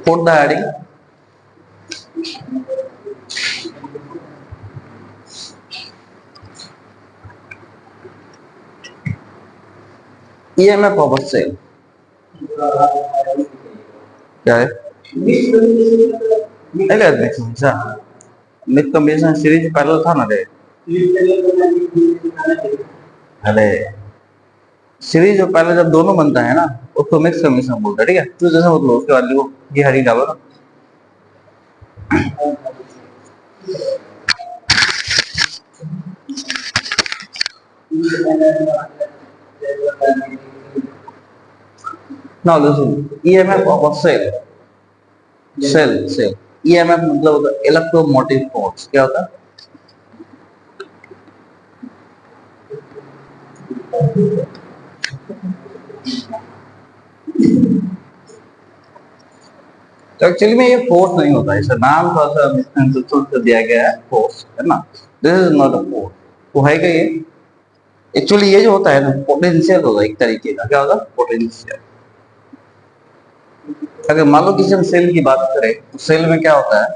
Put the heading. EMF of a cell. क्या है? Mix combination series parallel था ना रे। अरे सीरीज और पैरेलल जब दोनों बनता है ना उसको मिक्स कॉम्बिनेशन बोलते हैं, ठीक है। तो जैसा मतलब उसके बाद लिखो ये हरी डालो ना। Now listen, EMF of a cell. EMF मतलब होता है इलेक्ट्रोमोटिव फोर्स। क्या होता है? तो एक्चुअली में ये फोर्स नहीं होता है, इसका नाम थोड़ा सा मिसकंसेप्शन से दिया गया है, फोर्स है ना। This is not a force. वो है क्या ये? एक्चुअली ये जो होता है ना पोटेंशियल होता है एक तरीके का। क्या होता है? पोटेंशियल। अगर मान लो किसी हम सेल की बात करें तो सेल में क्या होता है?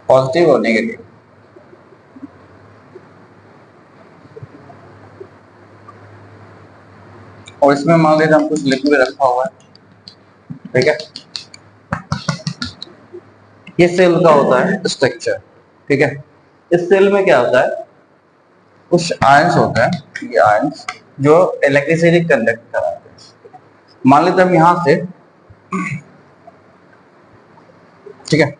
पॉजिटिव और नेगेटिव। और इसमें मान लीजिए हम कुछ लिख के रखा हुआ है, ठीक है। ये सेल का होता है स्ट्रक्चर, ठीक है। इस सेल में क्या होता है? कुछ आयंस होते हैं, ये आयंस जो इलेक्ट्रिसिटी कंडक्ट कराते हैं। मान लेते हम यहां से, ठीक है,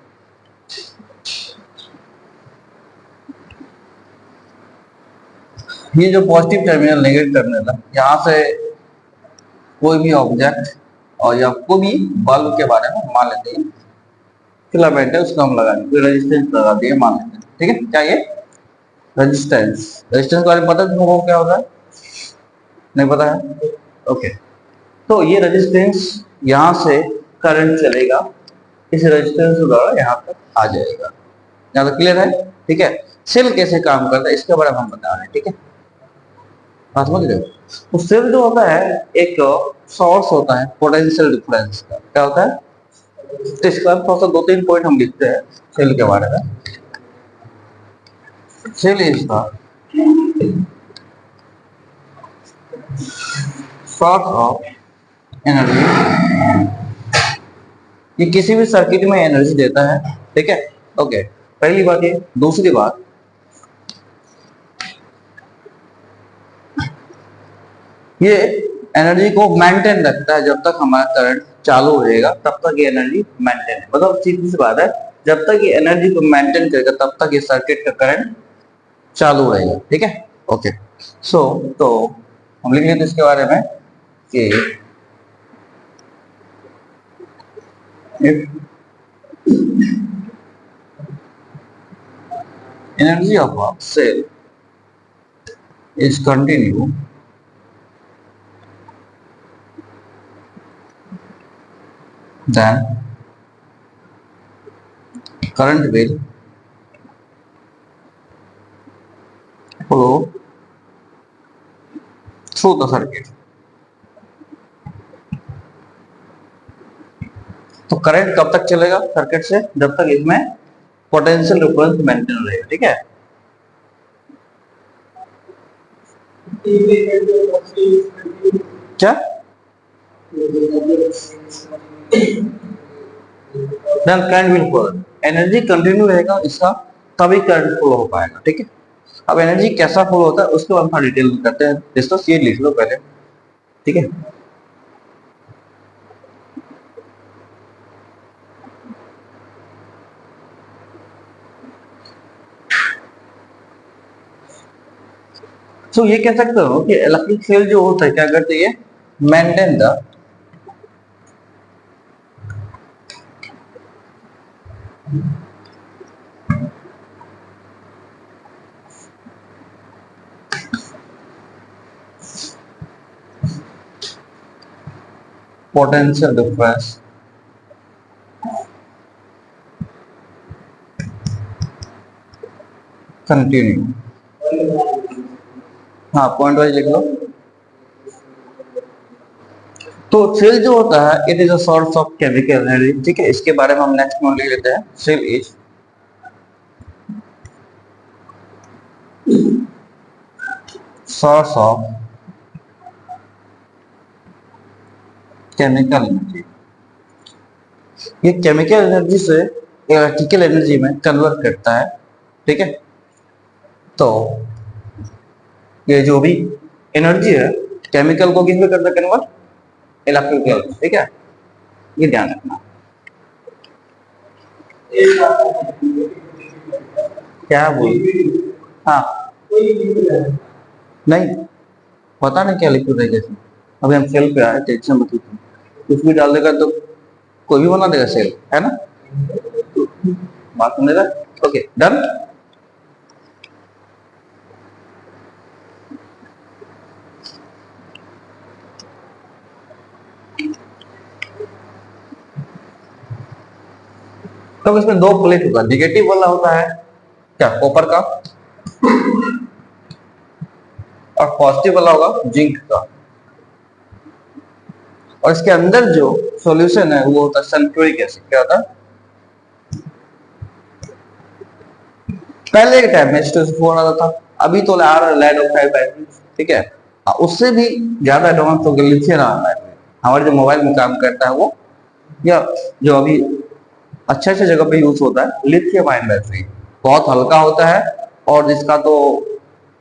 ये जो पॉजिटिव टर्मिनल नेगेटिव टर्मिनल है, यहां से कोई भी ऑब्जेक्ट और या कोई भी बल्ब के बारे में मान लेते हैं फिलामेंट है, उसको हम लगा दें, कोई रेजिस्टेंस लगा दिए मान लेते हैं, ठीक है। क्या ये रेजिस्टेंस? रेजिस्टेंस के बारे में पता है तुमको क्या होता है? नहीं पता है? ओके। तो ये रेजिस्टेंस यहां से करंट चलेगा, इस रेजिस्टेंस के द्वारा यहाँ तक आ जाएगा। यहाँ तक क्लियर है? ठीक है। सेल कैसे काम करता है इसके बारे में हम बता रहे हैं, ठीक है। बात समझ रहे हो? तो सेल जो होता है एक सोर्स होता है पोटेंशियल डिफरेंस का। क्या होता है? तो इसका थोड़ा सा दो तीन पॉइंट हम लिखते हैं सेल के बारे में। Cell is the source of energy. ये किसी भी सर्किट में एनर्जी देता है, ठीक है। ओके, पहली बात ये। दूसरी बात, ये एनर्जी को मेंटेन रखता है। जब तक हमारा करंट चालू रहेगा तब तक ये एनर्जी मेंटेन है। मतलब सीधी सी बात है, जब तक ये एनर्जी को मेंटेन करेगा तब तक ये सर्किट का करंट चालू रहेगा, ठीक है। ओके, सो तो हम लिख लेते इसके बारे में कि if energy of a cell is continue, then current will flow through the circuit। तो करंट कब तक चलेगा सर्किट से? जब तक इसमें पोटेंशियल डिफरेंस मेंटेन रहेगा, ठीक है। क्या? Then current will flow. Energy continue रहेगा इसका, तभी करंट फ्लो हो पाएगा, ठीक है। अब एनर्जी कैसा फ्लो होता है उसके बाद हम डिटेल में करते हैं डिस्कस। ये लिख लो पहले, ठीक है। तो ये कह सकते हो कि इलेक्ट्रिक फील्ड जो होता है क्या करते हैं? Maintain the potential difference continue. हाँ, पॉइंट वाइज लिख लो। तो सेल जो होता है it is a source of chemical energy, ठीक है। इसके बारे में हम नेक्स्ट में लिख लेते हैं। Cell is source of chemical energy. ये केमिकल एनर्जी से इलेक्ट्रिकल एनर्जी में कन्वर्ट करता है, ठीक है। तो ये जो भी एनर्जी है केमिकल को किस में करता है कन्वर्ट, इलेक्ट्रिकल, ठीक है। ये ध्यान रखना। क्या बोल, हाँ नहीं पता नहीं क्या लिक्विड है जैसे। अभी हम सेल पे आए, टेंशन मत लीजिए, कुछ भी डाल देगा तो कोई भी बना देगा सेल, है ना। बात सुन रहा, ओके डन। तो इसमें दो प्लेट होगा, निगेटिव वाला होता है क्या, कॉपर का, और पॉजिटिव वाला होगा जिंक का। और इसके अंदर जो सॉल्यूशन है वो होता है सल्फ्यूरिक एसिड। क्या होता है, पहले के टाइम में H2SO4 आता था, अभी तो आ रहा है लेड ऑक्साइड बैटरी, ठीक है। उससे भी ज्यादा एडवांस हो गया लिथियम आयन बैटरी, हमारे जो मोबाइल में काम करता है वो, या जो अभी अच्छे अच्छे जगह पे यूज होता है लिथियम आयन बैटरी। बहुत हल्का होता है और जिसका तो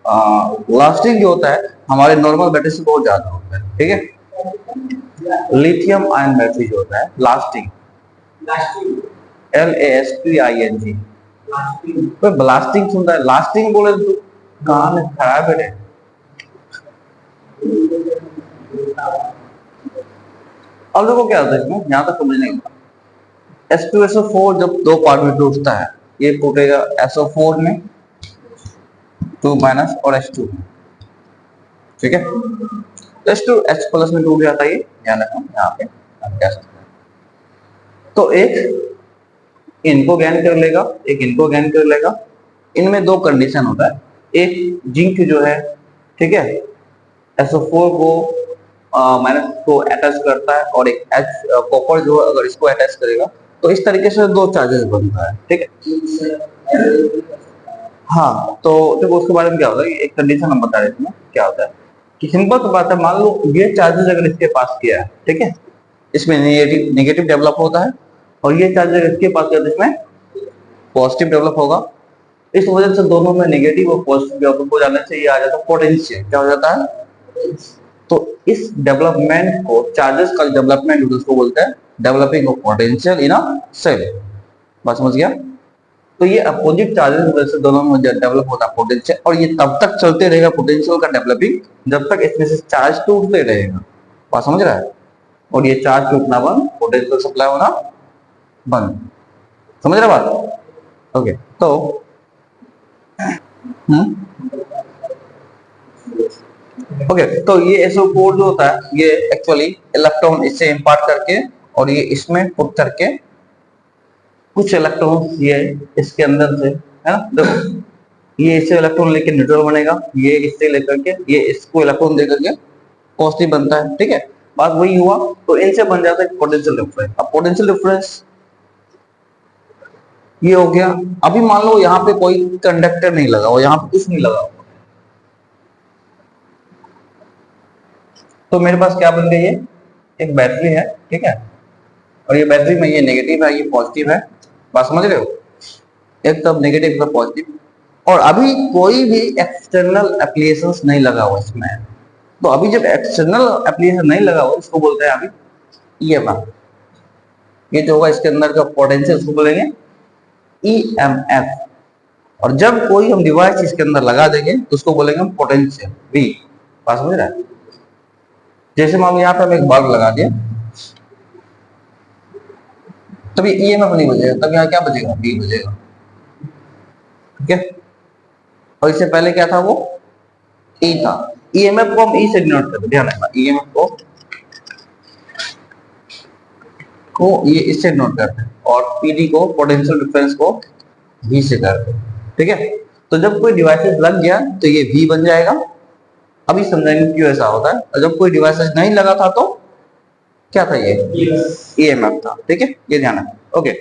लास्टिंग जो होता है हमारे नॉर्मल बैटरी से बहुत ज्यादा होता है, ठीक है। लिथियम आयन बैटरी जो होता है लास्टिंग, LASTING। तो ब्लास्टिंग सुनता है, लास्टिंग बोले तो कान खराब है। अब देखो क्या होता है इसमें, यहाँ तक समझने का। H2SO4 जब दो पार्ट में टूटता है, ये टूटेगा SO4 में 2 माइनस और H2, ठीक है। H2 H प्लस में टूट जाता है, ये ध्यान रखना यहाँ पे हम कह सकते हैं। तो एक इनको गैन कर लेगा, एक इनको गैन कर लेगा। इनमें दो कंडीशन होता है, एक जिंक जो है, ठीक है, SO4 को माइनस को अटैच करता है, और एक H कॉपर जो है अगर इसको अटैच करेगा तो इस तरीके से दो चार्जेस बनता है, ठीक है। हाँ, तो देखो उसके बारे में क्या होता है, एक कंडीशन हम बता देते हैं क्या होता है कि सिंपल सी बात है, मान लो ये चार्जेस अगर इसके पास किया है, ठीक है, इसमें नेगेटिव नेगेटिव डेवलप होता है, और ये चार्जेस इसके पास किया तो इसमें पॉजिटिव डेवलप होगा। इस वजह से दोनों में नेगेटिव और पॉजिटिव डेवलप हो जाने से ये आ जाता है पोटेंशियल। क्या हो जाता है, तो इस डेवलपमेंट को, चार्जेस का डेवलपमेंट उसको बोलते हैं developing of potential in a cell. बात समझ गया। तो ये अपोजिट चार्जेस की वजह से दोनों में डेवलप होता है पोटेंशियल, और ये तब तक चलते रहेगा पोटेंशियल का डेवलपिंग जब तक इसमें से चार्ज टूटते रहेगा। बात समझ रहा है। और ये चार्ज टूटना बंद, पोटेंशियल सप्लाई होना बंद। समझ रहा बात, ओके। तो ओके, तो ये SO4 जो होता है ये एक्चुअली इलेक्ट्रॉन इससे इंपार्ट करके और ये इसमें पुट करके कुछ इलेक्ट्रॉन ये इसके अंदर से, है ना, देखो ये इससे इलेक्ट्रॉन लेके न्यूट्रल बनेगा, ये इससे लेकर के ये इसको इलेक्ट्रॉन दे करके पॉजिटिव बनता है, ठीक है। बात वही हुआ, तो इनसे बन जाता है पोटेंशियल डिफरेंस। अब पोटेंशियल डिफरेंस ये हो गया। अभी मान लो यहाँ पे कोई कंडक्टर नहीं लगा हो, यहाँ पे कुछ नहीं लगा हो, तो मेरे पास क्या बन गई है, एक बैटरी है, ठीक है, और ये बैटरी में ये नेगेटिव है ये पॉजिटिव है। बात समझ रहे हो, एक तब नेगेटिव का पॉजिटिव, और अभी कोई भी एक्सटर्नल एप्लीकेशंस नहीं लगा हुआ इसमें। तो अभी जब एक्सटर्नल एप्लीकेशन नहीं लगा हुआ इसको बोलते हैं अभी EMF। ये जो होगा इसके अंदर का पोटेंशियल उसको बोलेंगे EMF। और जब कोई हम डिवाइस इसके अंदर लगा देंगे तो उसको बोलेंगे हम पोटेंशियल V। बात समझ रहा है। जैसे मान लो यहाँ पे हम एक बल्ब लगा दिया, तभी EMF नहीं बजेगा, तब यहाँ क्या बजेगा, V बजेगा, ठीक है। और इससे पहले क्या था, वो E था। EMF को हम E से डिनोट करते हैं, ध्यान रखना, EMF को ये इससे डिनोट करते हैं, और PD को, पोटेंशियल डिफरेंस को V से करते हैं, ठीक है। तो जब कोई डिवाइसेस लग गया तो ये V बन जाएगा। अभी समझाएंगे क्यों ऐसा होता है। और जब कोई डिवाइसेस नहीं लगा था तो क्या था, ये EMF था। ठीक है, ये ध्यान है। ओके,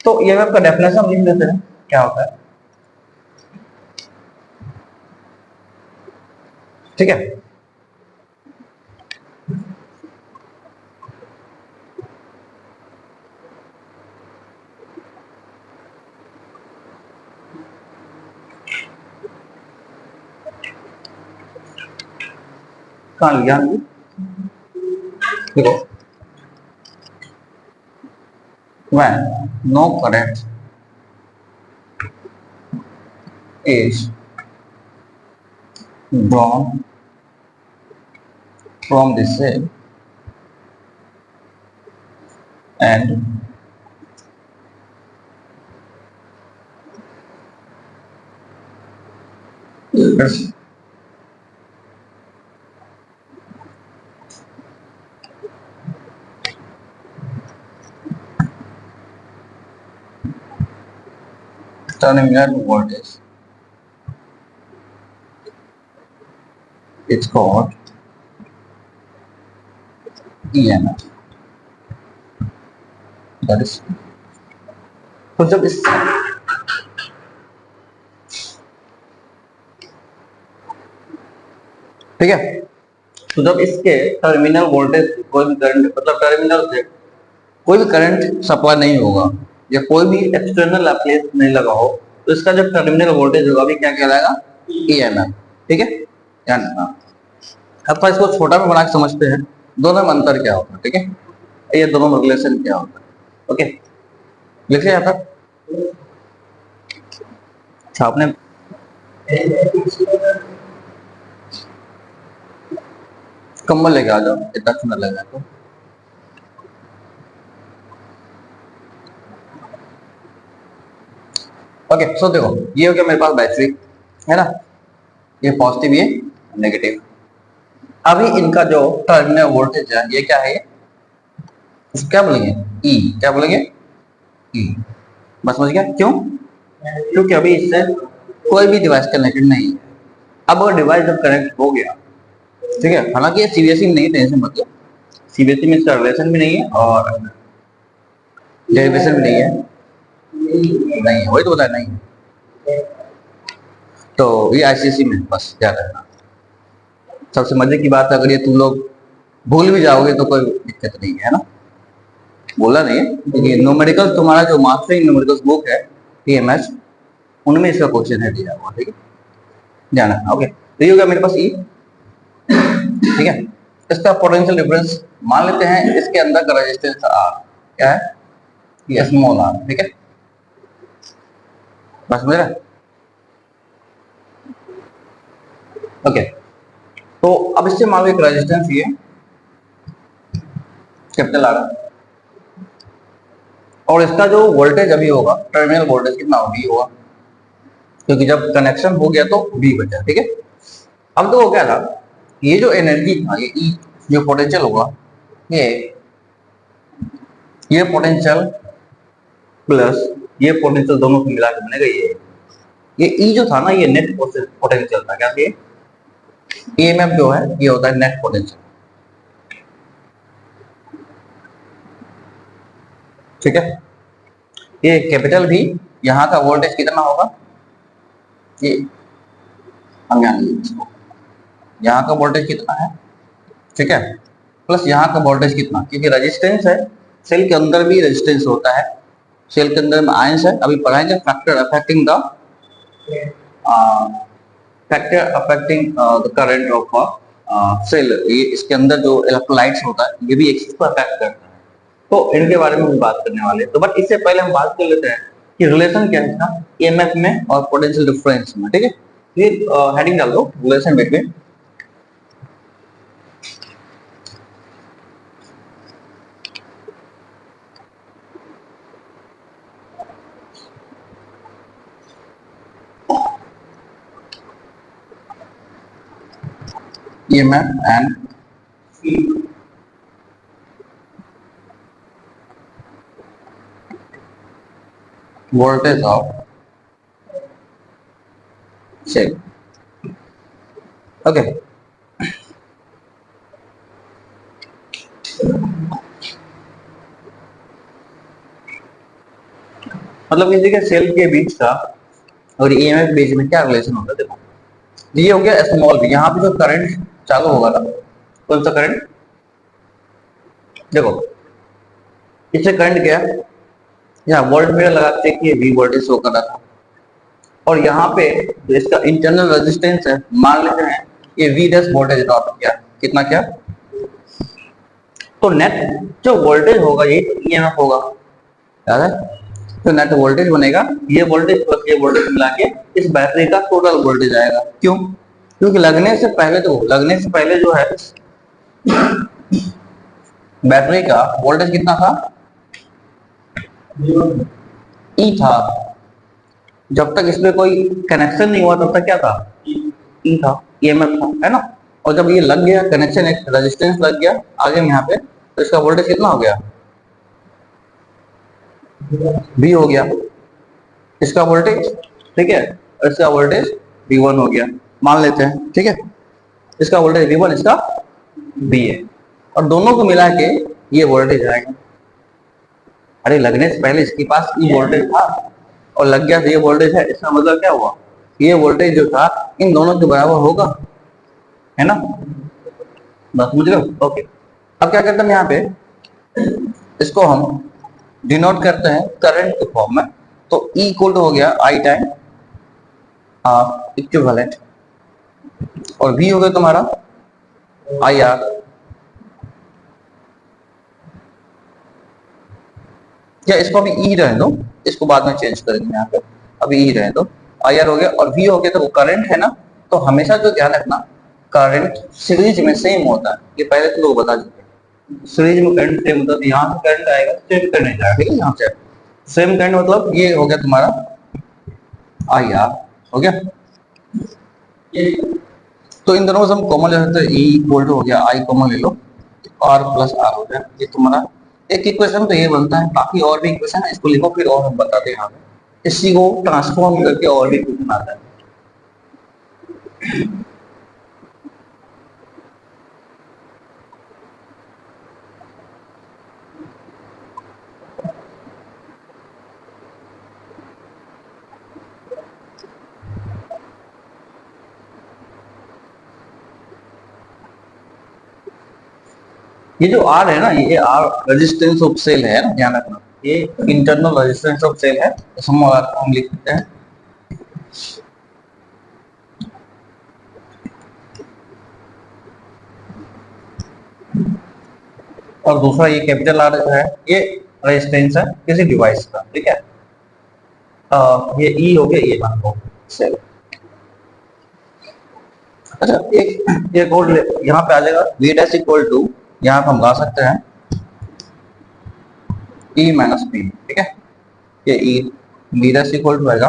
तो EMF का डेफिनेशन लिख लेते हैं, क्या होता है। ठीक है, कहाँ लिया देखो, when no current is drawn from the cell and its terminal voltage is called EMF। That is, तो जब इस ठीक है, तो जब इसके टर्मिनल वोल्टेज कोई भी करंट, मतलब टर्मिनल से कोई भी करंट सप्लाई नहीं होगा या कोई भी एक्सटर्नल अप्लायंस नहीं लगा हो, तो इसका जो टर्मिनल वोल्टेज होगा अभी क्या कहलाएगा, EMF। ठीक है, ध्यान रखना। अब इसको छोटा में बना के समझते हैं, दोनों में अंतर क्या होता है। ठीक है, ये दोनों में रिलेशन क्या होता है। ओके, लिखिए यहाँ पर। अच्छा, आपने कंबल लेके आ जाओ, इतना ठंडा लगेगा तो। ओके, सो देखो, ये हो गया मेरे पास बैटरी, है ना, ये पॉजिटिव, ये नेगेटिव। अभी इनका जो टर्मिनल वोल्टेज है ये क्या है, इसको क्या बोलेंगे, ई। क्या बोलेंगे, ई। बस समझ गया क्यों, क्योंकि अभी इससे कोई भी डिवाइस कनेक्टेड नहीं है। अब अगर डिवाइस जब कनेक्ट हो गया, ठीक है, हालांकि ये सीबीएसई में नहीं, टेंशन मत लो, सीबीएसई में इसका रिलेशन भी नहीं है और डेरिवेशन भी नहीं है, नहीं है, वही तो बताया नहीं है। तो ये आईसीएसई में बस याद रखना। सबसे मजे की बात है, अगर ये तुम लोग भूल भी जाओगे तो कोई दिक्कत नहीं है ना, बोला नहीं है, क्योंकि न्यूमेरिकल तुम्हारा जो मास्टरिंग न्यूमेरिकल्स बुक है टीएमएस, उनमें इसका क्वेश्चन है दिया हुआ। ठीक है, ध्यान रखना। ओके, तो ये हो गया मेरे पास ई। ठीक है, इसका पोटेंशियल डिफरेंस मान लेते हैं, इसके अंदर का रेजिस्टेंस आर क्या है, ये स्मॉल आर। ठीक है, बस मेरा। ओके, तो अब इससे मान लो एक रेजिस्टेंस ये कैपिटल आर, और इसका जो वोल्टेज अभी होगा, टर्मिनल वोल्टेज कितना वी होगा, क्योंकि जब कनेक्शन हो गया तो वी बचा। ठीक है, अब तो वो क्या था, ये जो एनर्जी था, ये ई जो पोटेंशियल होगा, ये ये पोटेंशियल प्लस ये पोटेंशियल दोनों को मिला के बनेगा ये ई जो था ना, ये नेट पोटेंशियल था। क्या ये ईएमएफ जो है ये होता है नेट पोटेंशियल। ठीक है, ये कैपिटल भी, यहाँ का वोल्टेज कितना होगा, ये हम यहाँ का वोल्टेज कितना है, ठीक है, प्लस यहाँ का वोल्टेज कितना, क्योंकि रेजिस्टेंस है, सेल के अंदर भी रेजिस्टेंस होता है, सेल के अंदर में आयंस है, अभी पढ़ाएंगे factor affecting the current of cell. ये इसके अंदर जो इलेक्ट्रोलाइट्स होता है ये भी एक चीज को अफेक्ट करता है, तो इनके बारे में भी बात करने वाले हैं। तो बट इससे पहले हम बात कर लेते हैं कि रिलेशन क्या है इसका ईएमएफ में और पोटेंशियल डिफरेंस में। ठीक है, ये हेडिंग डाल दो, relation between EMF and voltage of cell. Okay, मतलब किसी के सेल के बीच का और ईएमएफ के बीच में क्या रिलेशन होता है? देखो, ये हो गया स्मॉल v, यहाँ पे जो करंट चालू होगा ना, कौन सा करंट, देखो इससे करंट गया, यहाँ वोल्ट मीटर लगाते हैं कि ये v वोल्टेज शो कर रहा था, और यहाँ पे जो इसका इंटरनल रेजिस्टेंस है, मान लेते हैं ये v डैश वोल्टेज ड्रॉप किया, कितना क्या, तो नेट जो वोल्टेज होगा ये तो ईएमएफ होगा, याद है? तो नेट वोल्टेज बनेगा, ये वोल्टेज प्लस ये वोल्टेज मिला के इस बैटरी का टोटल वोल्टेज आएगा। क्यों? क्योंकि लगने से पहले जो है बैटरी का वोल्टेज कितना था, ई था। जब तक इसमें कोई कनेक्शन नहीं हुआ तब तक क्या था, ई था, ईएमएफ था, है ना? और जब ये लग गया कनेक्शन, एक रेजिस्टेंस लग गया आगे में यहाँ पे, तो इसका वोल्टेज कितना हो गया, V हो गया इसका वोल्टेज, ठीक है, इसका वोल्टेज V1 हो गया, मान लेते हैं, ठीक है, इसका वोल्टेज V1, इसका V है, और दोनों को मिला के ये वोल्टेज आएगा। अरे लगने से पहले इसके पास ये वोल्टेज था और लग गया तो ये वोल्टेज है, इसका मतलब क्या हुआ, ये वोल्टेज जो था इन दोनों के बराबर होगा, है ना? बस समझ लो। ओके, अब क्या करते हैं यहाँ पे, इसको हम डिनोट करते हैं करंट के फॉर्म में, तो E इक्वल हो गया I टाइम R इक्विवेलेंट, और V हो गया तुम्हारा IR, या इसको अभी E रहने दो, इसको बाद में चेंज करेंगे यहाँ पे, अभी E रहने दो, IR हो गया और V हो गया, तो वो करंट है ना, तो हमेशा जो ध्यान रखना करंट सीरीज में सेम होता है, ये पहले तो लोग बता चुके, सीरीज में करंट सेम होता है, यहाँ से करंट आएगा सेम करंट जाएगा, ठीक है, यहाँ से सेम करंट, मतलब ये हो गया तुम्हारा IR हो गया। तो इन दोनों से हम कॉमन ले सकते हैं, E इक्वल टू हो गया I कॉमन ले लो, R प्लस R हो गया, ये तुम्हारा एक इक्वेशन तो ये बनता है, बाकी और भी इक्वेशन है, इसको लिखो फिर और हम बताते हैं यहाँ पे, इसी को ट्रांसफॉर्म करके और भी इक्वेशन आता है। ये जो R है ना, ये R रेजिस्टेंस ऑफ सेल है ना, ध्यान रखना, ये इंटरनल रेजिस्टेंस ऑफ सेल है, हम लिख सकते हैं और दूसरा ये कैपिटल R है, ये रेजिस्टेंस है किसी डिवाइस का, ठीक है, ये E हो गया, ये मान लो सेल। अच्छा, एक और यहाँ पे आ जाएगा V डैश इक्वल टू, यहाँ पे हम ला सकते हैं E माइनस P, ठीक है, ये E V dash equal to आएगा,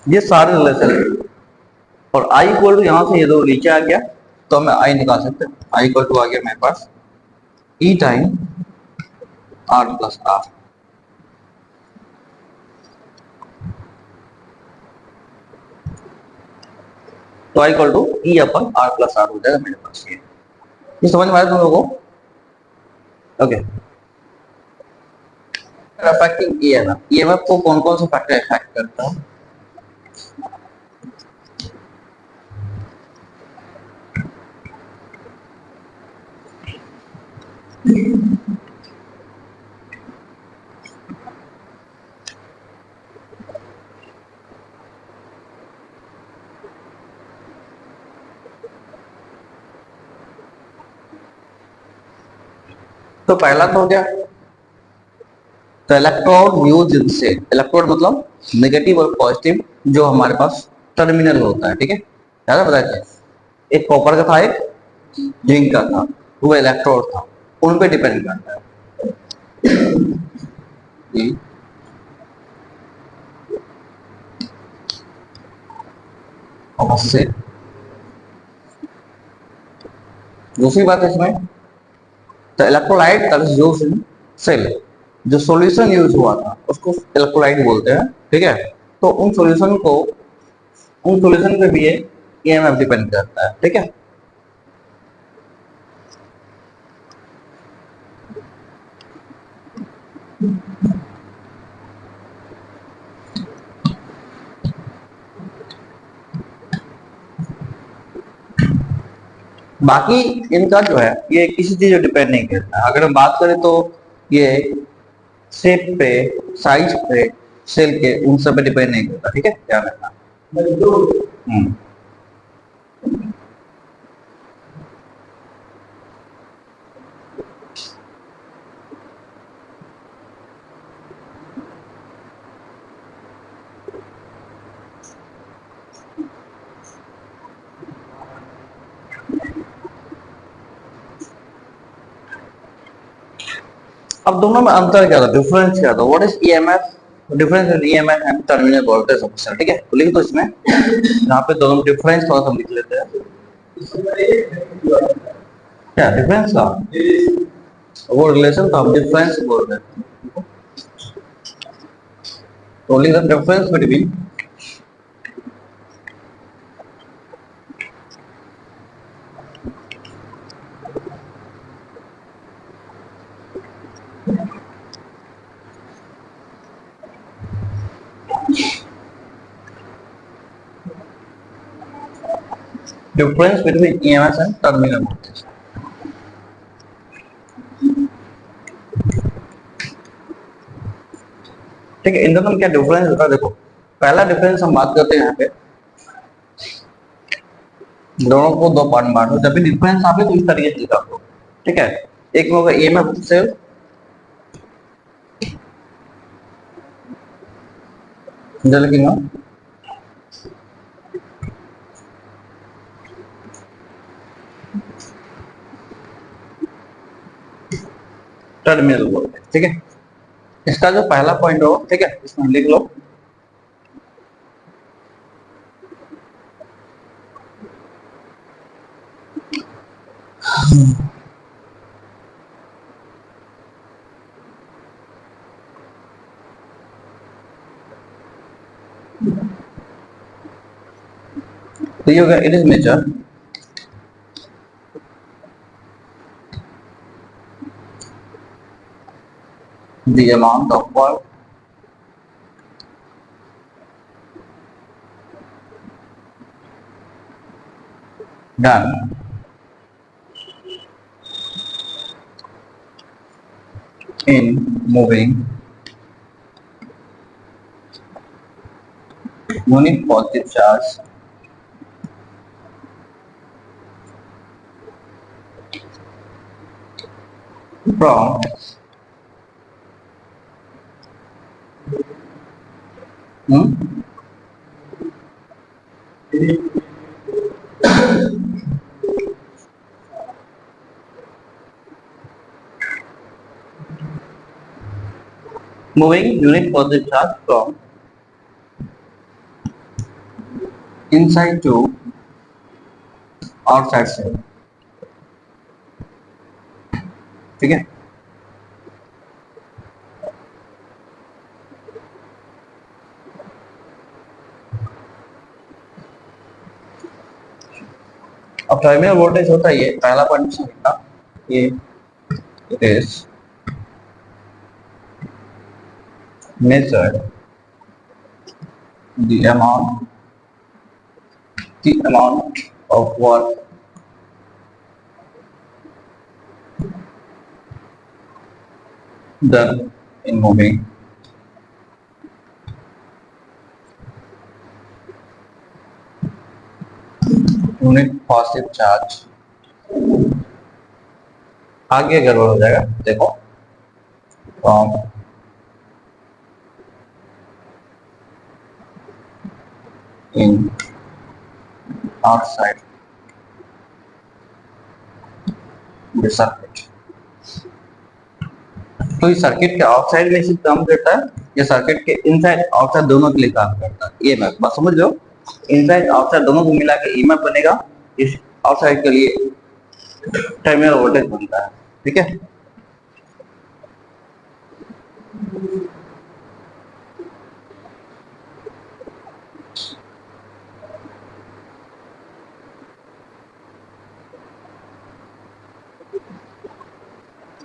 ये सारे रिलेशन, और I इक्वल टू यहाँ से ये दो नीचे आ गया, तो हमें I निकाल सकते हैं, I इक्वल टू आ गया मेरे पास E time R plus R, तो I equal to E upon R plus R हो जाएगा मेरे पास, ये समझ में आया तुम लोगों को? ओके, अफेक्टिंग ईएमएफ, ईएमएफ को कौन कौन सा फैक्टर इफेक्ट करता है? तो पहला तो हो गया, तो इलेक्ट्रोड यूज से, इलेक्ट्रोड मतलब नेगेटिव और पॉजिटिव जो हमारे पास टर्मिनल होता है, ठीक है, ज्यादा बताया, एक कॉपर का था, एक जिंक का था, वो इलेक्ट्रोड था, उन पे डिपेंड करता है। से दूसरी बात है इसमें, तो electrolyte that is used in cell, जो सॉल्यूशन यूज हुआ था उसको इलेक्ट्रोलाइट बोलते हैं, ठीक है। तो उन सॉल्यूशन पे भी ये ईएमएफ डिपेंड करता है, ठीक है। बाकी इनका जो है ये किसी चीज पर डिपेंड नहीं करता। अगर हम बात करें तो ये शेप पे, साइज पे, सेल के उन सब पे डिपेंड नहीं करता, ठीक है, ध्यान रखना। हम्म अब दोनों में अंतर क्या था, डिफरेंस क्या था, what is EMF, difference in EMF and terminal voltage support, ठीक है। तो लिख दो इसमें, यहाँ पे दोनों डिफरेंस थोड़ा सा लिख लेते हैं। क्या डिफरेंस था, वो रिलेशन था, हम डिफरेंस बोल रहे हैं। Only the difference between difference between EMS and terminal voltage, ठीक है। इन दोनों में क्या डिफरेंस होता है, देखो पहला डिफरेंस हम बात करते हैं यहाँ पे, दोनों को दो पार्ट में बांटो, जब भी डिफरेंस आप तो इस तरीके से लिखा दो, ठीक है। एक में होगा ईएमएफ से लिखेंगे टर्मिनल वोल्टेज, ठीक है। इसका जो पहला पॉइंट हो, ठीक है, इसमें लिख लो तो ये होगा, it is measure the amount of work done in moving unit positive charge from moving unit positive charge from inside to outside cell, ठीक है। अब टर्मिनल वोल्टेज होता है ये पहला पॉइंट लिखा, ये it is measured the amount of work done in moving unit positive charge, आगे गड़बड़ हो जाएगा, देखो from in outside the circuit। तो इस सर्किट के आउटसाइड में सिर्फ काम करता है, या सर्किट के इनसाइड आउटसाइड दोनों के लिए काम करता है, ये मैं बस समझ लो। इनसाइड आउटसाइड दोनों को मिला के ईएमएफ बनेगा, इस आउटसाइड के लिए टर्मिनल वोल्टेज बनता है, ठीक है।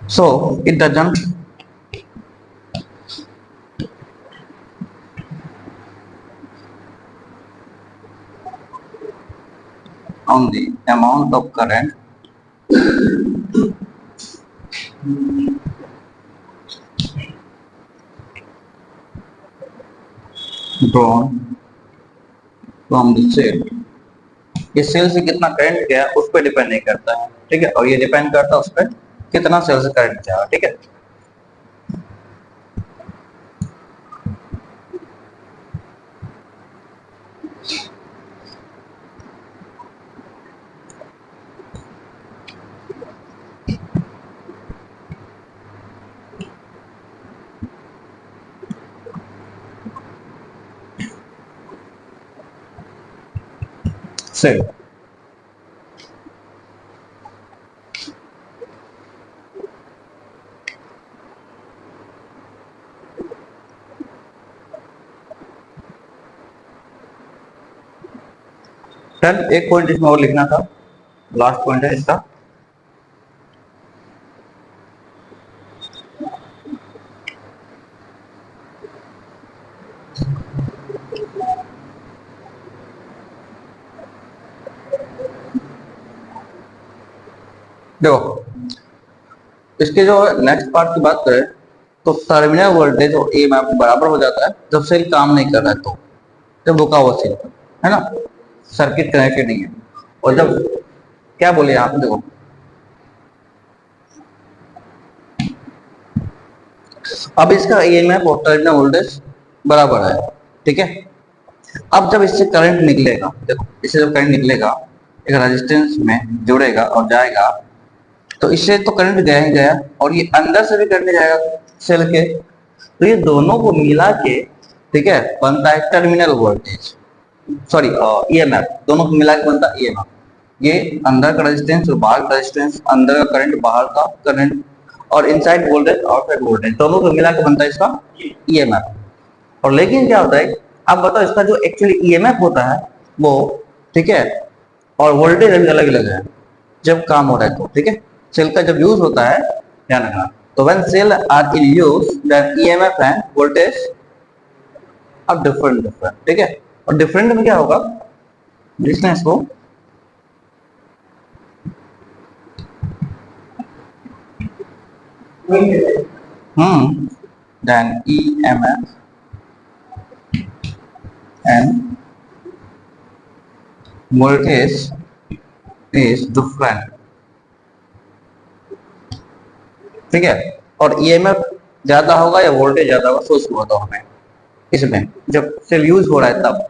So it doesn't on the amount of current drawn from the cell। ये सेल से कितना करंट गया उस पर डिपेंड नहीं करता है, ठीक है, और ये डिपेंड करता है उस पर कितना सेल से करंट गया, ठीक है। सेल चल एक पॉइंट इसमें और लिखना था, लास्ट पॉइंट है इसका। देखो इसके जो नेक्स्ट पार्ट की बात करें तो टर्मिनल वोल्टेज और ईएमएफ बराबर हो जाता है जब सेल काम नहीं कर रहा है, तो जब रुका हुआ सेल है ना, सर्किट कनेक्टेड नहीं है। और जब क्या बोले यहाँ पे देखो, अब इसका ईएमएफ और टर्मिनल वोल्टेज बराबर है, ठीक है। अब जब इससे करंट निकलेगा, देखो इससे जब करंट निकलेगा एक रेजिस्टेंस में जुड़ेगा और जाएगा, तो इससे तो करंट गया ही गया और ये अंदर से भी करंट जाएगा सेल के, तो ये दोनों को मिला के, ठीक है, बनता है टर्मिनल वोल्टेज, सॉरी ईएमएफ, दोनों को मिला के बनता है ईएमएफ। ये अंदर का रेजिस्टेंस और बाहर का रेजिस्टेंस, अंदर का करंट बाहर का करंट, और इनसाइड वोल्टेज आउटसाइड वोल्टेज, दोनों को मिला के बनता है इसका ईएमएफ। और लेकिन क्या होता है, अब बताओ इसका जो एक्चुअली ईएमएफ होता है वो, ठीक है, और वोल्टेज अभी अलग अलग है जब काम हो रहा है तो, ठीक है। सेल का जब यूज होता है ध्यान रखना, तो when cell are in use then EMF and voltage are different different, ठीक है। और डिफरेंट में क्या होगा, लिखना इसको, then EMF and voltage is different, ठीक है। और ईएमएफ ज्यादा होगा या वोल्टेज ज्यादा होगा, सोच के बताओ हमें इसमें जब सेल यूज हो रहा है तब।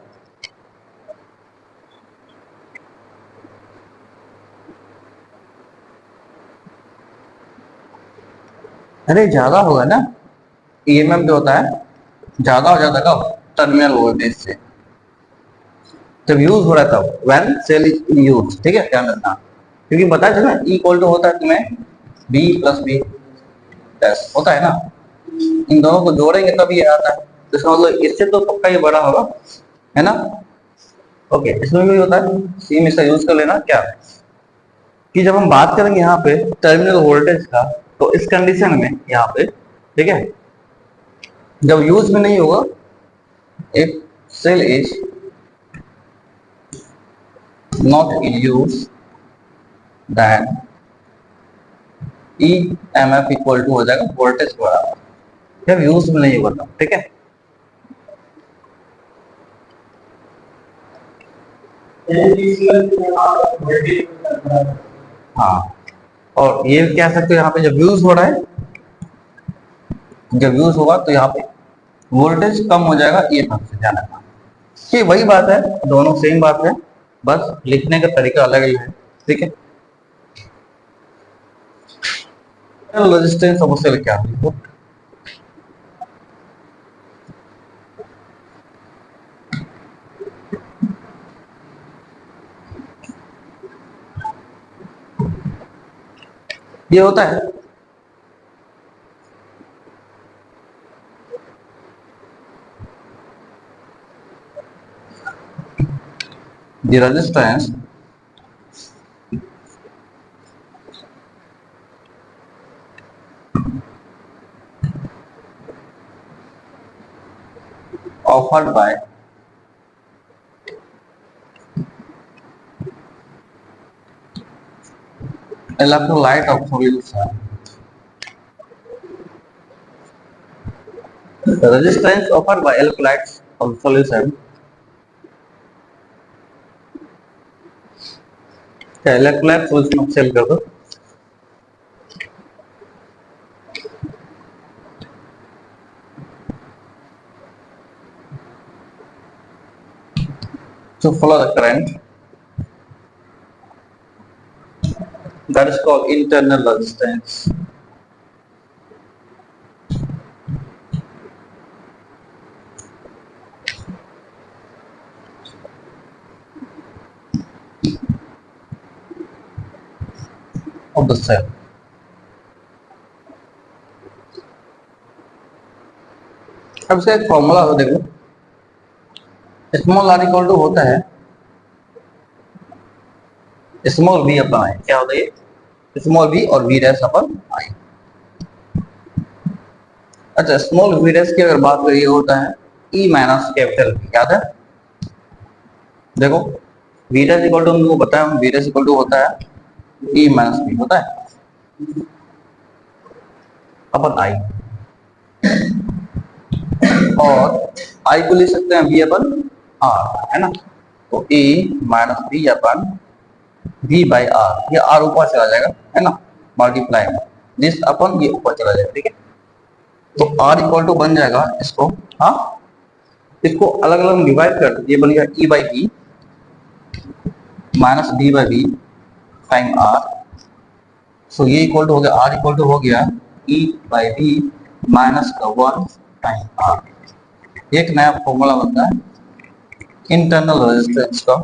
अरे ज्यादा होगा ना, ईएमएफ जो होता है ज्यादा हो जाता है कब, टर्मिनल वोल्टेज से, जब यूज हो रहा है तब, when cell is in use, ठीक है, ध्यान रखना। क्योंकि पता है ना ई इक्वल टू होता है तुम्हें बी प्लस बी डैश होता है ना, इन दोनों को जोड़ेंगे तब ये आता है, तो इसका मतलब इससे तो पक्का ये बड़ा होगा, है ना। ओके, इसमें भी होता है सेम, इसका यूज कर लेना क्या, कि जब हम बात करेंगे यहाँ पे टर्मिनल वोल्टेज का, तो इस कंडीशन में यहाँ पे, ठीक है, जब यूज में नहीं होगा, एक cell is not in use then E M F equal to हो जाएगा वोल्टेज के बराबर, जब यूज में नहीं होगा, ठीक है। हाँ, और ये कह सकते हो यहाँ पे जब यूज हो रहा है, जब यूज होगा तो यहाँ पे वोल्टेज कम हो जाएगा, ये से ध्यान रखना। ये वही बात है, दोनों सेम बात है, बस लिखने का तरीका अलग ही है, ठीक है। रेजिस्टेंस ऑफ सेल क्या है, ये होता है the resistance offered by electrolyte of solution. The resistance offered by electrolytes of solution. क्या इलेक्ट्रोलाइट सॉल्यूशन सेल कर दो to follow the current that is called internal resistance. Of the cell. अब इसका एक फॉर्मूला हो देखो स्मॉल आर इक्वल टू होता है स्मॉल बी अपॉन आई क्या होता है स्मॉल बी और वी डैश अपॉन आई अच्छा स्मॉल वी डैश की अगर बात करिए होता है ई माइनस कैपिटल बी याद है देखो वी डैश इक्वल टू हमको बताया वी डैश इक्वल टू होता है ई माइनस बी होता है अपन आई और आई को ले सकते हैं बी अपन आर है ना तो ए माइनस बी अपन बी बाई आर ये आर ऊपर चला जाएगा है ना मल्टीप्लाई जिस अपन ये ऊपर चला जाएगा ठीक है तो आर इक्वल टू बन जाएगा इसको हाँ इसको अलग अलग डिवाइड कर ये बन गया e by b minus d by b time r so ये इक्वल टू हो गया आर इक्वल टू हो गया ई बाई बी माइनस का 1 टाइम आर एक नया फॉर्मूला बनता है इंटरनल रेजिस्टेंस का